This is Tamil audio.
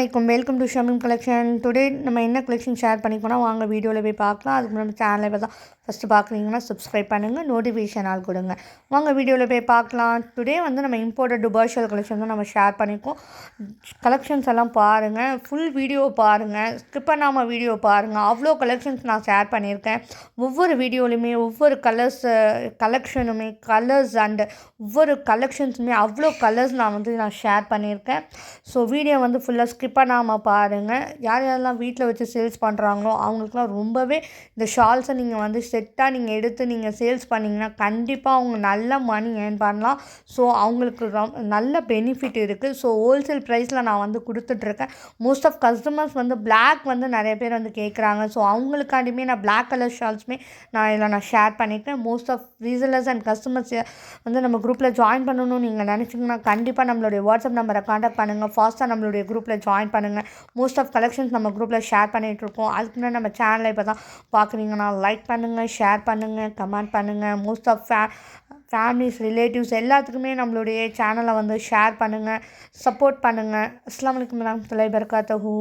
Assalamualaikum. Welcome to Shamim Collection. Today நம்ம என்ன கலெக்ஷன் ஷேர் பண்ணிக்கோனா வாங்க வீடியோவில் போய் பார்க்கலாம். அதுக்கு முன்னாடி சேனலை இப்போ தான் ஃபஸ்ட்டு பார்க்குறீங்கன்னா சப்ஸ்கிரைப் பண்ணுங்கள், நோட்டிஃபிகேஷன் ஆல் கொடுங்க. வாங்க வீடியோவில் போய் பார்க்கலாம். டுடே வந்து நம்ம இம்போர்ட்டட் துபாய் ஷால் கலெக்ஷன் தான் நம்ம ஷேர் பண்ணிக்கோம். கலெக்ஷன்ஸ் எல்லாம் பாருங்கள், ஃபுல் வீடியோ பாருங்கள், ஸ்கிப் பண்ணாமல் வீடியோ பாருங்கள். அவ்வளோ கலெக்ஷன்ஸ் நான் ஷேர் பண்ணியிருக்கேன். ஒவ்வொரு வீடியோலையுமே ஒவ்வொரு கலெக்ஷனுமே கலர்ஸ் அண்டு ஒவ்வொரு கலெக்ஷன்ஸுமே அவ்வளோ கலர்ஸ் நான் ஷேர் பண்ணியிருக்கேன். ஸோ வீடியோ வந்து ஃபுல்லாக ஸ்கிப் பண்ணாமல் பாருங்கள். யார் யாரெல்லாம் வீட்டில் வச்சு சேல்ஸ் பண்ணுறாங்களோ அவங்களுக்குலாம் ரொம்பவே இந்த ஷால்ஸை நீங்கள் வந்து செட்டாக நீங்கள் எடுத்து நீங்கள் சேல்ஸ் பண்ணிங்கன்னா கண்டிப்பாக அவங்க நல்ல மணி ஏர்ன் பண்ணலாம். ஸோ அவங்களுக்கு நல்ல பெனிஃபிட் இருக்குது. ஸோ ஹோல்சேல் ப்ரைஸில் நான் வந்து கொடுத்துட்ருக்கேன். மோஸ்ட் ஆஃப் கஸ்டமர்ஸ் வந்து பிளாக் வந்து நிறைய பேர் வந்து கேட்குறாங்க. ஸோ அவங்களுக்காண்டியுமே நான் பிளாக் கலர் ஷால்ஸுமே நான் ஷேர் பண்ணியிருக்கேன். மோஸ்ட் ஆஃப் ரீசலர்ஸ் அண்ட் கஸ்டமர்ஸ் வந்து நம்ம குரூப்பில் ஜாயின் பண்ணணும்னு நீங்கள் நினச்சிங்கன்னா கண்டிப்பாக நம்மளுடைய வாட்ஸ்அப் நம்பரை காண்டாக்ட் பண்ணுங்கள். ஃபாஸ்ட்டாக நம்மளுடைய குரூப்பில் ஜாயின் பண்ணுங்கள். மோஸ்ட் ஆஃப் கலெக்ஷன்ஸ் நம்ம குரூப்பில் ஷேர் பண்ணிகிட்ருக்கோம். அதுக்கு முன்னாடி நம்ம சேனலை இப்போ தான் பார்க்குறீங்கன்னா லைக் பண்ணுங்கள், ஷேர் பண்ணுங்கள், கமெண்ட் பண்ணுங்கள். மோஸ்ட் ஆஃப் ஃபேமிலிஸ், ரிலேட்டிவ்ஸ் எல்லாத்துக்குமே நம்மளுடைய சேனலை வந்து ஷேர் பண்ணுங்கள், சப்போர்ட் பண்ணுங்கள். அஸ்ஸலாமு அலைக்கும் வரஹ்மத்துல்லாஹி வபரகாத்துஹு.